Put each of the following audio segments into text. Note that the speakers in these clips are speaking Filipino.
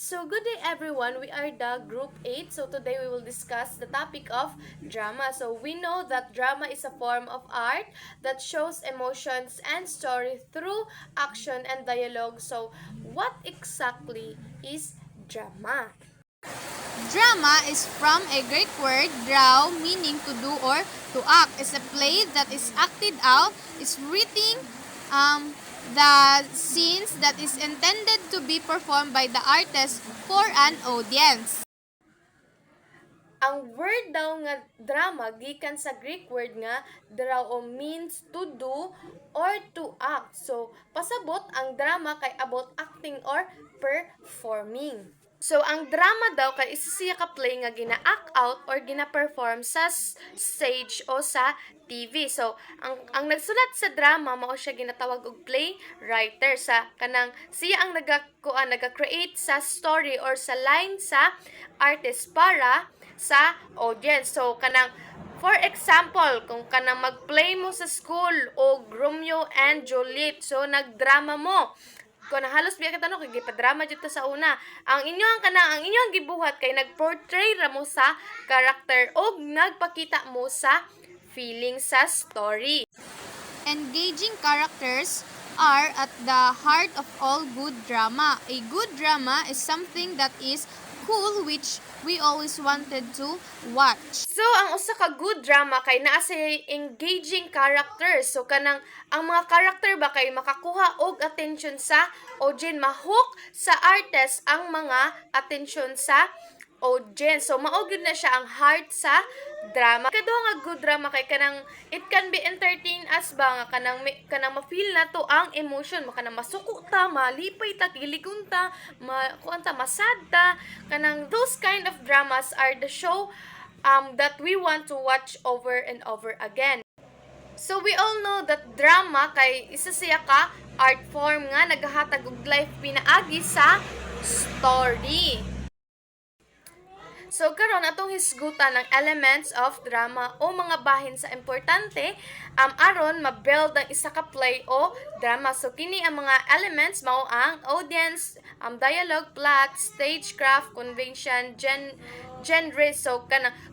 So, good day everyone. We are the Group 8. So, today we will discuss the topic of drama. So, we know that drama is a form of art that shows emotions and story through action and dialogue. So, what exactly is drama? Drama is from a Greek word draw, meaning to do or to act. It's a play that is acted out, is written the scenes that is intended to be performed by the artist for an audience. Ang word daw nga drama gikan sa Greek word nga draw o means to do or to act. So, pasabot ang drama kay abot acting or performing. So, ang drama daw kay isa siya ka play nga gina-act out or gina-perform sa stage o sa TV. So, ang nagsulat sa drama mao siya ginatawag og playwriter sa kanang siya ang naga-create sa story or sa line sa artist para sa audience. So, kanang for example, kung kanang mag-play mo sa school o Romeo and Juliet, so nagdrama mo. Kung halos biya kita no, kay gipadrama jud ta sa una. Ang inyong gibuhat kay nagportray ra mo sa character o nagpakita mo sa feeling sa story. Engaging characters are at the heart of all good drama. A good drama is something that is cool which we always wanted to watch. So, ang usa ka good drama kay naa sa engaging characters. So, kanang ang mga character ba kay makakuha og attention sa audience, mahook sa artist ang mga attention sa audience. So, mao gyud na siya ang heart sa drama. Kaduha nga good drama kay kanang it can be entertain as ba nga kanang ma-feel na to ang emotion, kanang masuko ta, malipay ta, giligon ta, masad ta. Kanang those kind of dramas are the show that we want to watch over and over again. So we all know that drama kay isa siya ka art form nga nagahatag og life pinaagi sa story. So karon atong hisgutan ng elements of drama o mga bahin sa importante aron ma-build ang isa ka play o drama. So kini ang mga elements mao ang audience, dialogue, plot, stagecraft, convention, genre. So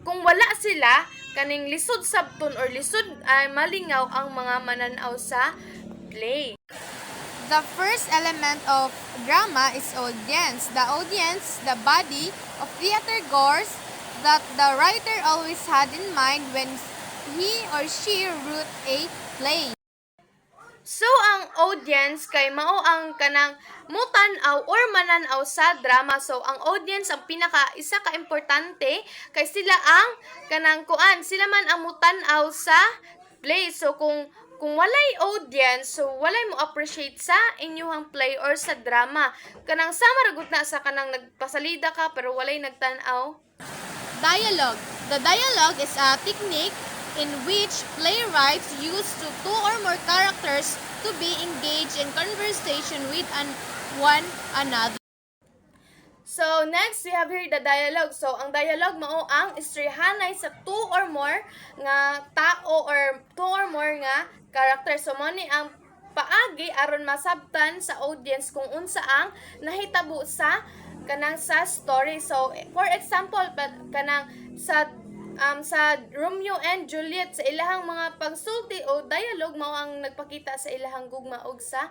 kung wala sila kaning lisod sabton or lisod ay malingaw ang mga mananaw sa play. The first element of drama is audience. The audience, the body of theater goers that the writer always had in mind when he or she wrote a play. So, ang audience kay mao ang kanang mutanaw or mananaw sa drama. So, ang audience ang isa ka importante kay sila ang kanang sila man ang mutanaw sa play. So, kung walay audience, so walay mo appreciate sa inyong play or sa drama. Kanang sama ragut na sa kanang nagpasalida ka pero walay nagtanaw. Dialogue. The dialogue is a technique in which playwrights use two or more characters to be engaged in conversation with one another. So, next, we have here the dialogue. So, ang dialogue mao ang istoryahanay sa two or more nga tao or two or more nga character. So, mo ni ang paagi aron masabtan sa audience kung unsa ang nahitabo sa kanang sa story. So, for example, kanang sa Romeo and Juliet sa ilahang mga pagsulti o dialogue mao ang nagpakita sa ilahang gugma og sa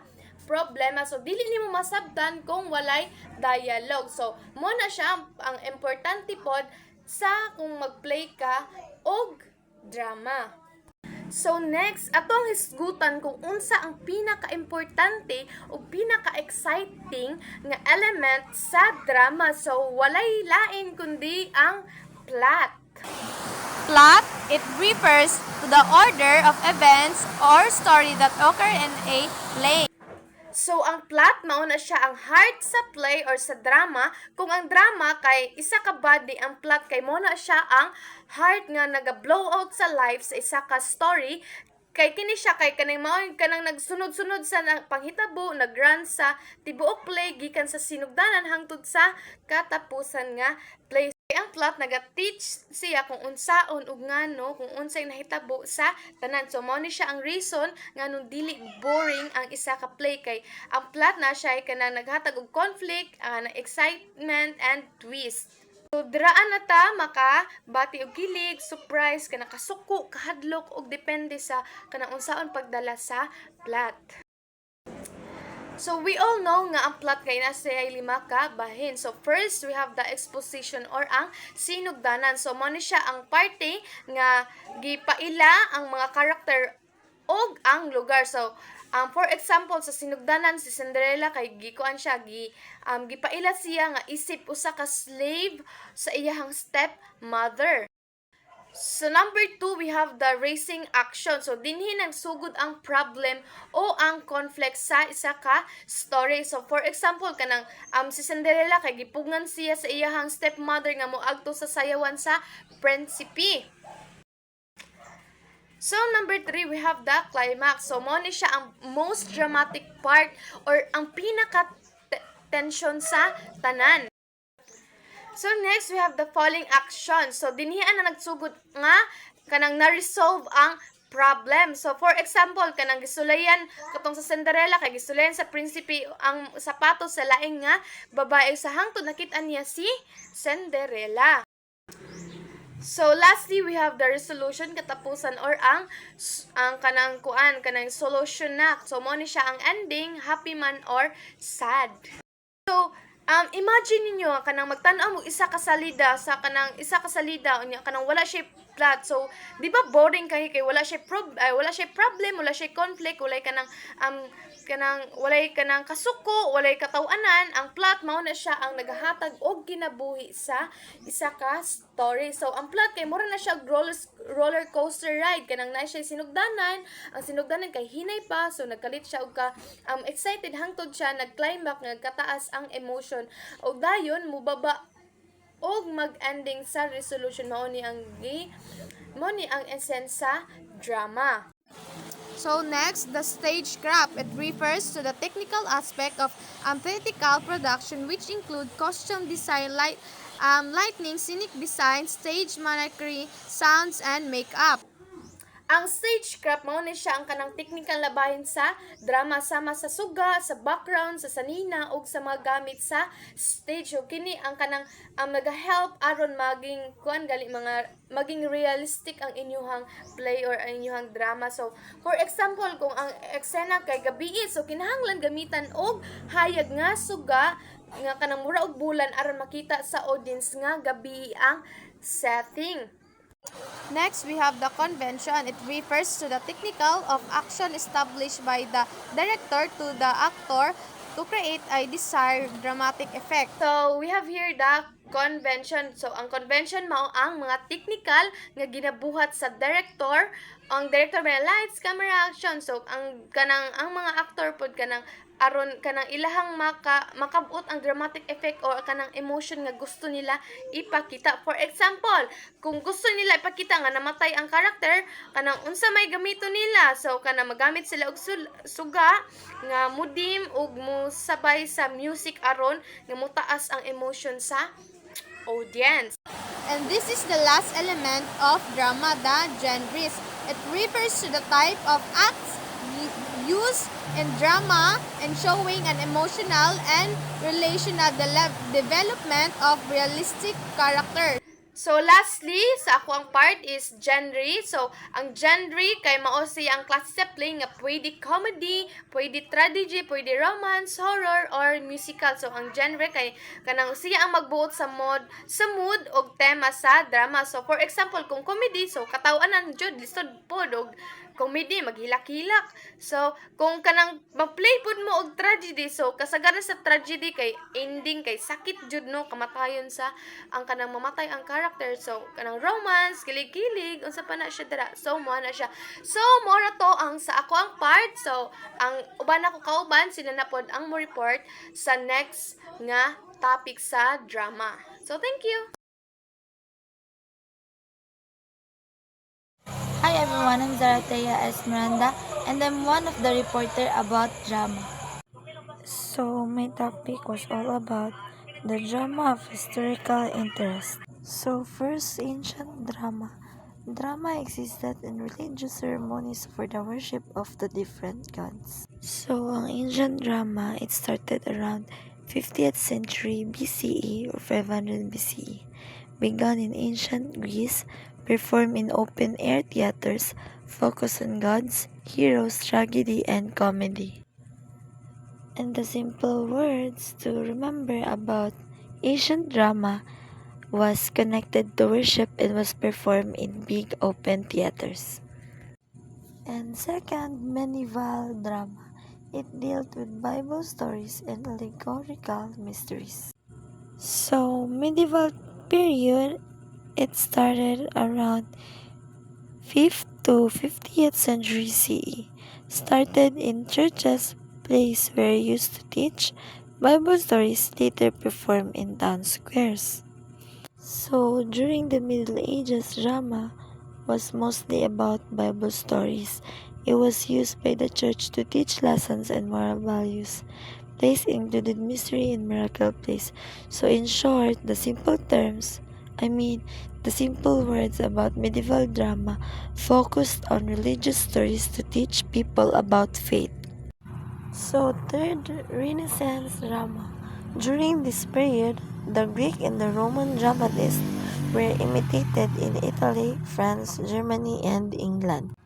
problema. So, dili nimo masabtan kung walay dialogue. So, mo na siya ang importante pod sa kung mag-play ka og drama. So, next, atong hisgutan kung unsa ang pinaka-importante o pinaka-exciting nga element sa drama. So, walay lain kundi ang plot. Plot, it refers to the order of events or story that occur in a play. So, ang plot mao na siya ang heart sa play or sa drama. Kung ang drama kay isa ka body, ang plot kay mo na siya ang heart nga naga-blow out sa life sa isa ka story. Kay kini siya kay kanang mao kanang nagsunod-sunod sa panghitabo, nag-run sa tibuok play gikan sa sinugdanan hangtod sa katapusan nga play. Ang plot naga-teach siya kung unsaon ug ngano kung unsay nahitabo sa tanan. So mao ni siya ang reason nganong dili boring ang isa ka play kay ang plot na siya ay kanang naghatag og conflict, excitement and twist. So diraan na ta maka bati og kilig, surprise, kana kasuko, kahadlok og depende sa kanang unsaon pagdala sa plot. So we all know nga ang plot kay nasa ay 5 ka bahin. So first we have the exposition or ang sinugdanan. So mo ni siya ang parte nga gipaila ang mga character og ang lugar. So for example sa sinugdanan si Cinderella kay gikuan siya gipaila siya nga isip usa ka slave sa iyahang stepmother. So number 2, we have the racing action. So dinhi nagsugod ang problem o ang conflict sa isa ka story. So for example kanang si Cinderella kay gipugngan siya sa iyahang stepmother nga moadto sa sayawan sa prinsipe. So number 3, we have the climax. So mo ni siya ang most dramatic part or ang pinaka tension sa tanan. So next, we have the falling action. So dinhian na nagsugod nga kanang na-resolve ang problem. So for example, kanang gisulayan katong sa Cinderella kay gisulayan sa prinsipe ang sapatos sa laing nga babae sa hangtod nakit-an niya si Cinderella. So lastly, we have the resolution katapusan or ang kanang kanang solution na. So mo ni siya ang ending, happy man or sad. So imagine ninyo kanang magtan-aw mo isa ka salida unya kanang wala siya plot. So di ba boring kay wala siya problem, wala siya conflict, walay kanang kasuko, walay kataw-anan. Ang plot mao na siya ang nagahatag og kinabuhi sa isa ka story. So ang plot kay mura na siya roller coaster ride, kanang na siya sinugdanan. Ang sinugdanan kay hinay pa, so nagkalit siya og excited hangtod siya nag-climax nagkataas ang emotion. Og dayon mubaba og mag-ending sa resolution. Mao ni ang essence sa drama. So next, the stagecraft. It refers to the technical aspect of theatrical production, which include costume design, lighting, scenic design, stage mimicry, sounds, and makeup. Ang stagecraft mao ni siya ang kanang technical labahin sa drama sama sa suga, sa background, sa sanina ug sa mga gamit sa stage. O kini ang kanang naga-help aron maging realistic ang inyuhang play or ang inyuhang drama. So for example, kung ang eksena kay gabi, so kinahanglan gamitan og hayag nga suga nga kanang mura og bulan aron makita sa audience nga gabi ang setting. Next, we have the convention. It refers to the technical of action established by the director to the actor to create a desired dramatic effect. So, we have here the convention. So, ang convention mao ang mga technical nga ginabuhat sa director. Ang director may lights, camera, action. So, ang mga actor pod kanang aron kanang ilahang makabut ang dramatic effect or kanang emotion nga gusto nila ipakita. For example, kung gusto nila ipakita nga namatay ang character, kanang unsa may gamito nila. So kanang magamit sila og suga nga mudim ug musabay sa music aron nga mutaas ang emotion sa audience. And this is the last element of drama, the genres. It refers to the type of acts used in drama and showing an emotional and relational development of realistic character. So lastly, sa ako ang part is genre. So ang genre kay mao siya ang klase sa play nga pwede comedy, pwede tragedy, pwede romance, horror or musical. So ang genre kay kanang siya ang magbuot sa mood og tema sa drama. So for example, kung comedy, so katawanan jud lisod pod og comedy, maghilak-hilak. So, kung kanang mag-play pod mo og tragedy, so kasagaran sa tragedy kay ending kay sakit jud no, kamatayon sa ang kanang mamatay ang character. So, kanang romance, kilig-kilig, unsa pa na siya dira. So, mo na siya. So, mo na to ang sa ako ang part. So, ang uban ako kauban sila na pod ang mo report sa next nga topic sa drama. So, thank you. Hi everyone, I'm Zaratea Esmeralda and I'm one of the reporter about drama. So my topic was all about the drama of historical interest. So first, ancient drama. Drama existed in religious ceremonies for the worship of the different gods. So ang ancient drama, it started around 50th century BCE or 500 BCE. Began in ancient Greece, performed in open-air theaters, focused on gods, heroes, tragedy, and comedy. And the simple words to remember about ancient drama was connected to worship and was performed in big open theaters. And second, medieval drama. It dealt with Bible stories and allegorical mysteries. So, medieval period, it started around 5th to 50th century CE. Started in churches, place where used to teach Bible stories, later performed in town squares. So, during the Middle Ages, drama was mostly about Bible stories. It was used by the church to teach lessons and moral values. Plays included mystery and miracle plays. So, in short, the simple words about medieval drama focused on religious stories to teach people about faith. So, third, Renaissance drama. During this period, the Greek and the Roman dramatists were imitated in Italy, France, Germany, and England.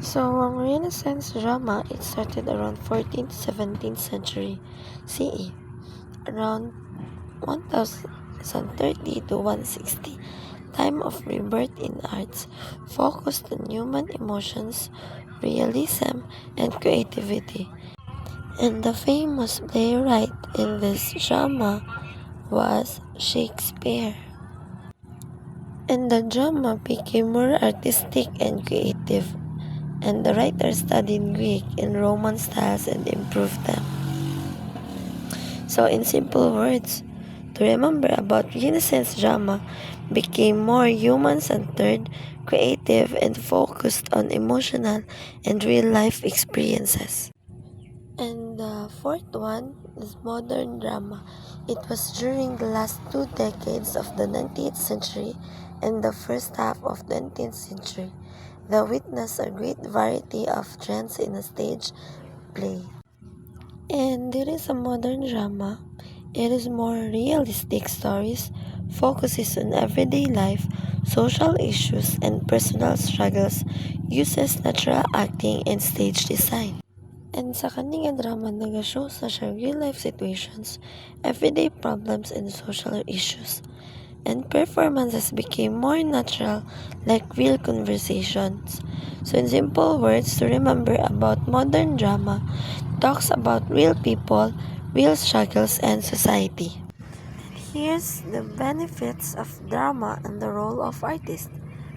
So, ang Renaissance drama, it started around 14th to 17th century CE, around 1030 to 160. Time of rebirth in arts, focused on human emotions, realism, and creativity. And the famous playwright in this drama was Shakespeare. And the drama became more artistic and creative, and the writer studied Greek and Roman styles and improved them. So, in simple words, to remember about Renaissance drama became more human-centered, creative, and focused on emotional and real-life experiences. And the fourth one is modern drama. It was during the last 2 decades of the 19th century and the first half of the 20th century. The witnessed a great variety of trends in a stage play. And there is a modern drama. It is more realistic stories, focuses on everyday life, social issues, and personal struggles, uses natural acting and stage design. And sa kanilang drama, nag-shows na siya real-life situations, everyday problems, and social issues. And performances became more natural, like real conversations. So in simple words, to remember about modern drama, talks about real people, real struggles, and society. Here's the benefits of drama and the role of artists.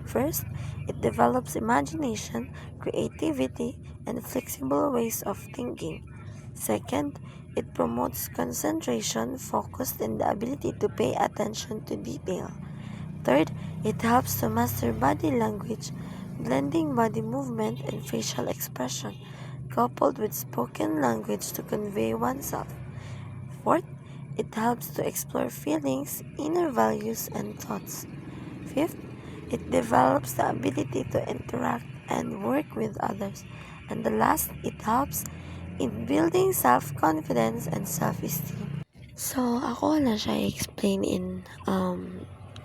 First, it develops imagination, creativity, and flexible ways of thinking. Second, it promotes concentration, focus, and the ability to pay attention to detail. Third, it helps to master body language, blending body movement and facial expression, coupled with spoken language to convey oneself. Fourth, it helps to explore feelings, inner values, and thoughts. Fifth, it develops the ability to interact and work with others. And the last, it helps in building self-confidence and self-esteem. So, ako na siya explain in,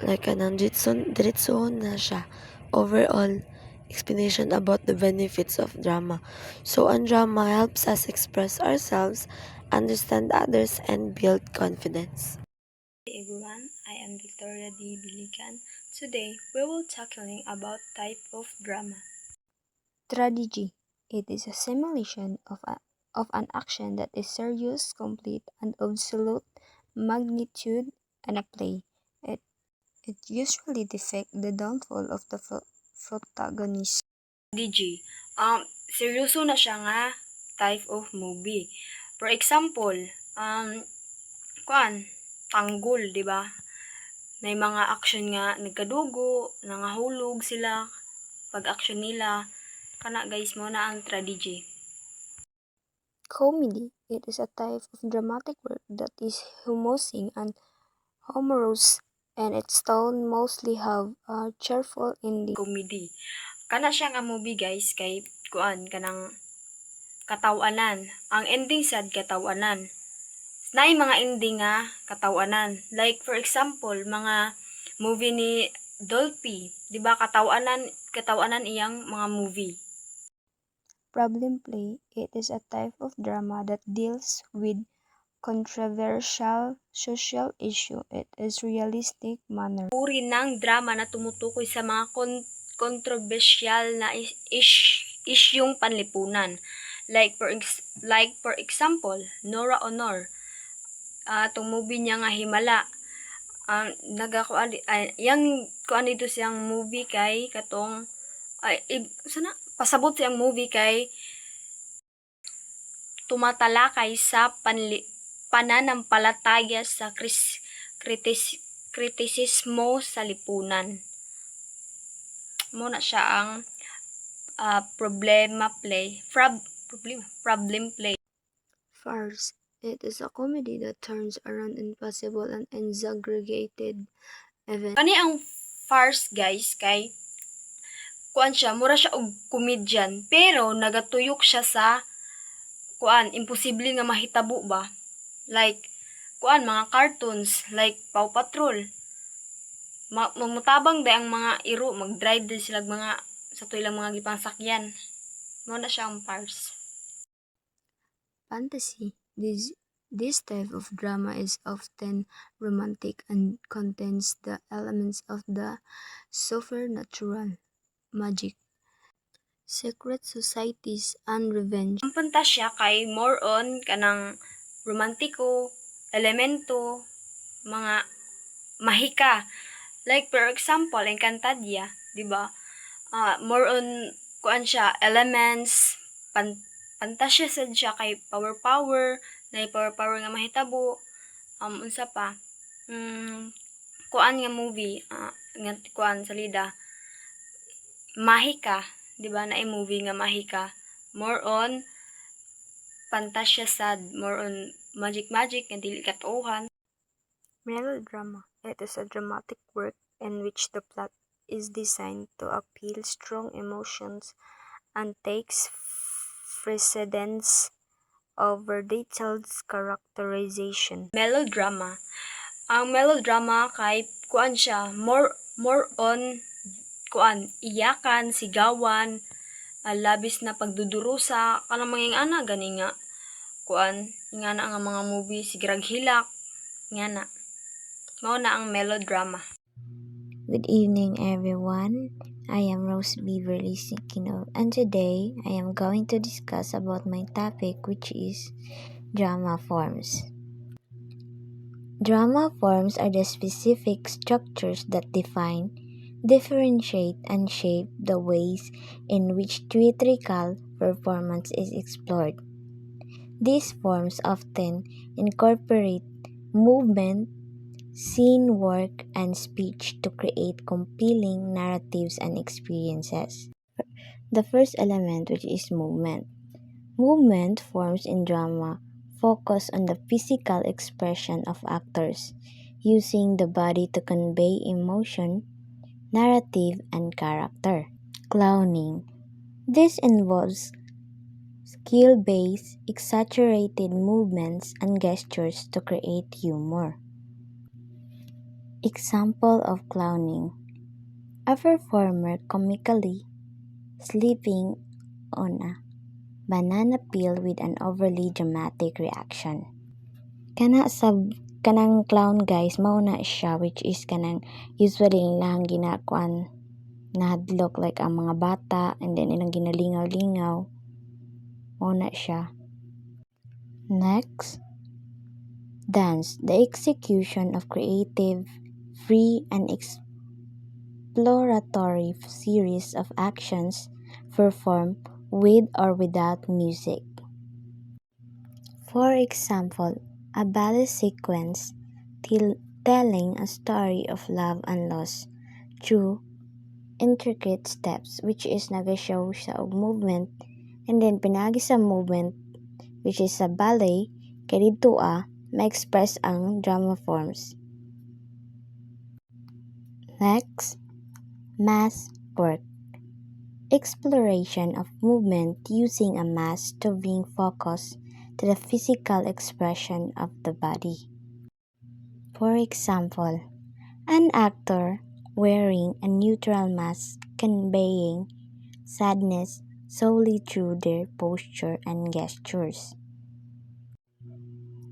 like, diretso na siya. Overall explanation about the benefits of drama. So, ang drama helps us express ourselves, understand others, and build confidence. Hey everyone, I am Victoria D. Bilican. Today, we will tackling about type of drama. Strategy. It is a simulation of an action that is serious, complete, and absolute magnitude and a play. It usually depicts the downfall of the protagonist. DG, seryoso na siya nga type of movie. For example, tanggol, di ba? May mga action nga nagkadugo, nangahulog sila pag action nila. Kana guys mo na ang strategy. Comedy. It is a type of dramatic work that is humorous and and its tone mostly have a cheerful ending. Comedy. Kana siya nga movie guys kay kuan kanang katawanan. Ang ending sad katawanan. Naay mga ending nga katawanan. Like for example, mga movie ni Dolphy, 'di ba katawanan iyang mga movie. Problem play. It is a type of drama that deals with controversial social issue. It is realistic manner. Uri ng drama na tumutukoy sa mga kontrobersyal na isyung panlipunan. Like for example, Nora Honor. Tong movie niya nga Himala. Yang kuan dito siyang movie kay katong sana pasabot siyang movie kay tumatalakay sa pananampalataya sa kritisismo sa lipunan. Muna siya ang problem play. Farce. It is a comedy that turns around impossible and exaggerated events. Kani ang farce guys kay kuan siya, mura siya og comedian pero nagatuyok siya sa kuan imposible nga mahitabo ba. Like kuan mga cartoons like Paw Patrol. Mamutabang da ang mga iro, mag-drive din sila mga sa tuilang mga gipang sakyan. Mo na siya ang farce. Fantasy. This type of drama is often romantic and contains the elements of the supernatural, magic, secret societies, and revenge. Ang pantasya kay more on kanang romantiko, elemento, mga mahika. Like for example, Encantadia, 'di ba? More on kuan siya, elements, pantasya sad siya kay power, na power nga mahitabo. Unsa pa? Kuan nga movie, nga kuan salida. Mahika, 'di ba? Na movie nga Mahika. More on pantasya sad, more on magic nga dili katuohan. Melodrama. It is a dramatic work in which the plot is designed to appeal strong emotions and takes precedence over detailed characterization. Melodrama. Ang melodrama kay kuan siya, more on kuan iyakan, sigawan, labis na pagdudurusa kanang mga ana gani nga kuan ingana nga mga movie sigrag hilak ngana. Mao na ang melodrama. Good evening, everyone. I am Rose Beverly Sikino, and today I am going to discuss about my topic, which is drama forms. Drama forms are the specific structures that define, differentiate, and shape the ways in which theatrical performance is explored. These forms often incorporate movement, scene work, and speech to create compelling narratives and experiences. The first element, which is movement. Movement forms in drama focus on the physical expression of actors, using the body to convey emotion, narrative, and character. Clowning. This involves skill-based, exaggerated movements and gestures to create humor. Example of clowning. A performer comically sleeping on a banana peel with an overly dramatic reaction. Kanang clown guys, mao na siya, which is kanang usually nilang ginakuan nahadlok like ang mga bata and then ilang ginalingaw-lingaw. Mao na siya. Next, dance. The execution of creative, free, and exploratory series of actions performed with or without music. For example, a ballet sequence telling a story of love and loss through intricate steps, which is nagashow sa movement, and then pinagi sa movement, which is sa ballet, kay dito ma-express ang drama forms. Next, mass work. Exploration of movement using a mask to bring focus to the physical expression of the body. For example, an actor wearing a neutral mask conveying sadness solely through their posture and gestures.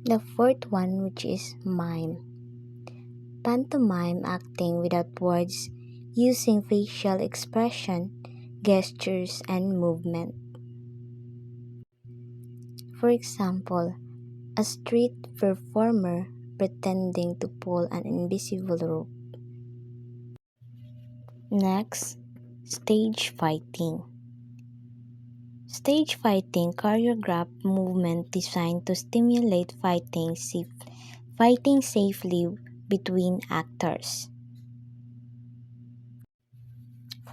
The fourth one, which is mime. Pantomime acting without words using facial expression, gestures, and movement. For example, a street performer pretending to pull an invisible rope. Next, stage fighting. Stage fighting choreographed movement designed to stimulate fighting safely between actors.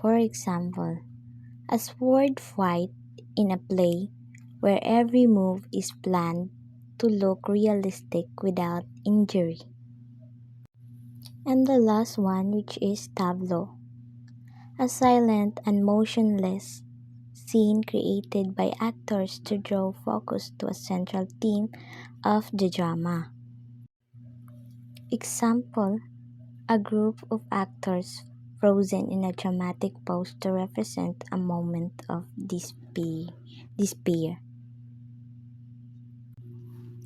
For example, a sword fight in a play where every move is planned to look realistic without injury. And the last one, which is tableau, a silent and motionless scene created by actors to draw focus to a central theme of the drama. Example, a group of actors frozen in a dramatic pose to represent a moment of despair.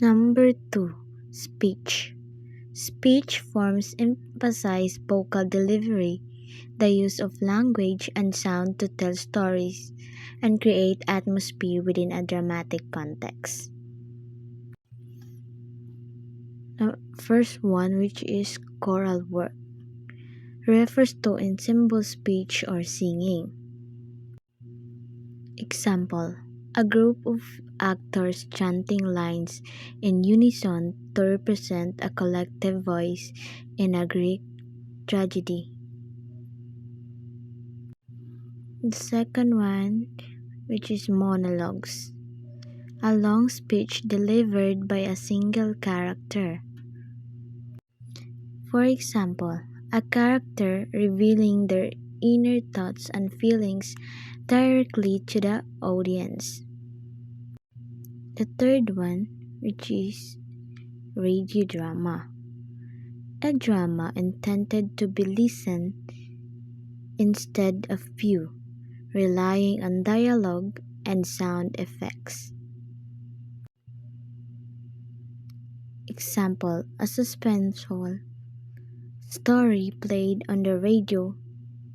Number 2. Speech. Speech forms emphasize vocal delivery, the use of language and sound to tell stories and create atmosphere within a dramatic context. The first one, which is choral work, refers to ensemble speech or singing. Example, a group of actors chanting lines in unison to represent a collective voice in a Greek tragedy. The second one, which is monologues, a long speech delivered by a single character. For example, a character revealing their inner thoughts and feelings directly to the audience. The third one, which is radio drama, a drama intended to be listened instead of viewed, relying on dialogue and sound effects. Example, a suspenseful story played on the radio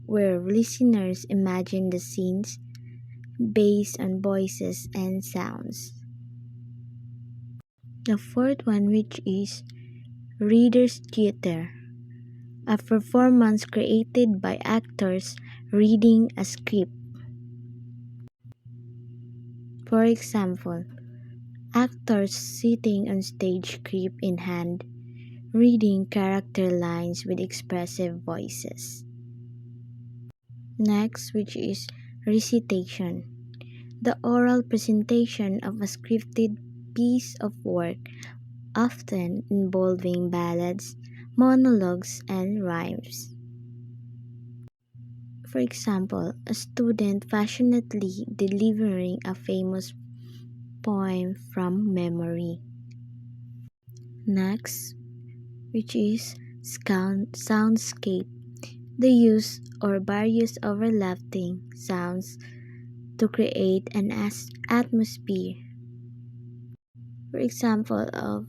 where listeners imagine the scenes based on voices and sounds. The fourth one, which is reader's theater, a performance created by actors reading a script. For example, actors sitting on stage script in hand, reading character lines with expressive voices. Next, which is recitation, the oral presentation of a scripted piece of work, often involving ballads, monologues, and rhymes. For example, a student passionately delivering a famous poem from memory. Next, which is soundscape, the use or various overlapping sounds to create an atmosphere. For example of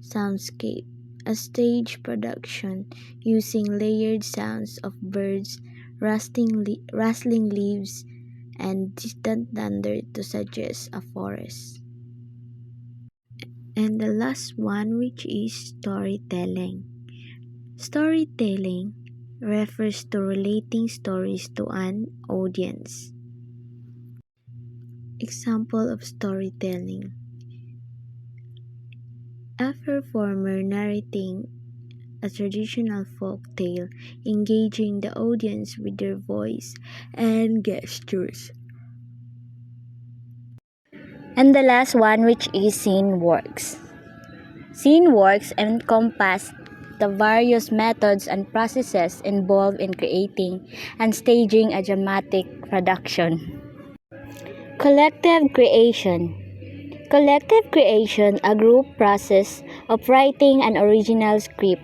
soundscape, a stage production using layered sounds of birds, rustling leaves, and distant thunder to suggest a forest. And the last one, which is storytelling. Storytelling refers to relating stories to an audience. Example of storytelling, a performer narrating a traditional folk tale, engaging the audience with their voice and gestures. And the last one, which is scene works. Scene works encompass the various methods and processes involved in creating and staging a dramatic production. Collective creation. Collective creation, a group process of writing an original script.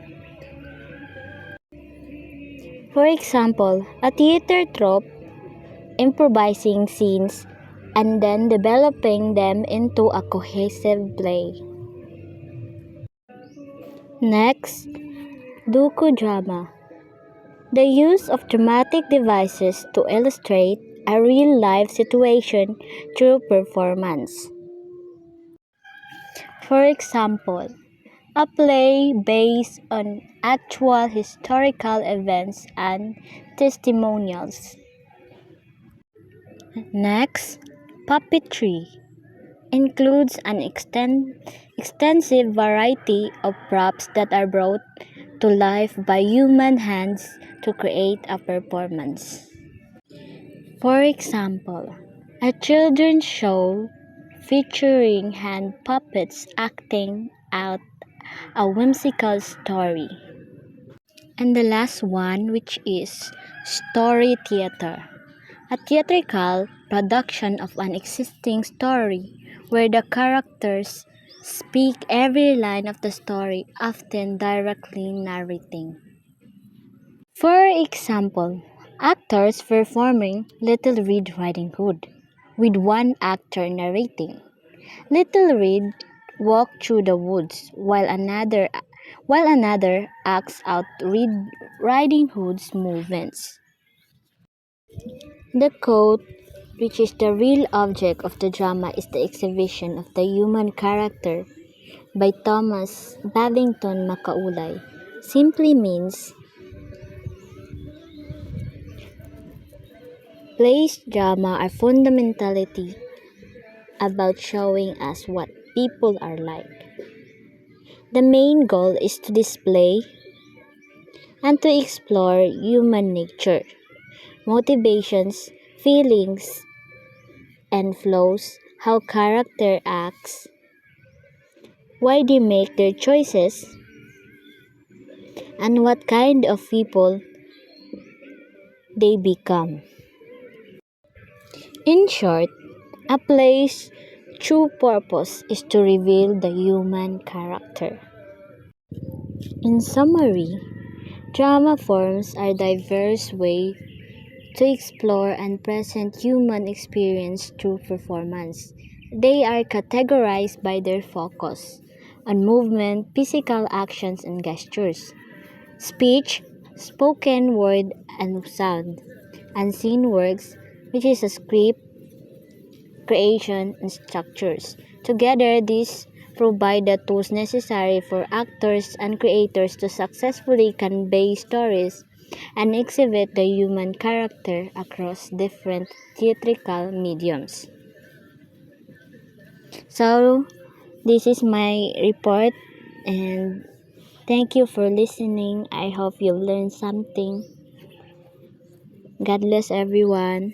For example, a theater troupe improvising scenes and then developing them into a cohesive play. Next, docudrama. The use of dramatic devices to illustrate a real-life situation through performance. For example, a play based on actual historical events and testimonials. Next, puppetry includes an extensive variety of props that are brought to life by human hands to create a performance. For example, a children's show featuring hand puppets acting out a whimsical story. And the last one, which is story theater, a theatrical production of an existing story where the characters speak every line of the story, often directly narrating. For example, actors performing Little Red Riding Hood, with one actor narrating. Little Red walked through the woods while another acts out Red Riding Hood's movements. The quote, which is the real object of the drama, is the exhibition of the human character by Thomas Babington Macaulay, simply means plays drama are fundamentally about showing us what people are like. The main goal is to display and to explore human nature, motivations, feelings, and flows, how character acts, why they make their choices, and what kind of people they become. In short, a play's true purpose is to reveal the human character. In summary, drama forms are diverse ways to explore and present human experience through performance. They are categorized by their focus on movement, physical actions and gestures, speech, spoken word and sound, and scene works, which is a script, creation, and structures. Together, these provide the tools necessary for actors and creators to successfully convey stories and exhibit the human character across different theatrical mediums. So, this is my report, and thank you for listening. I hope you've learned something. God bless everyone.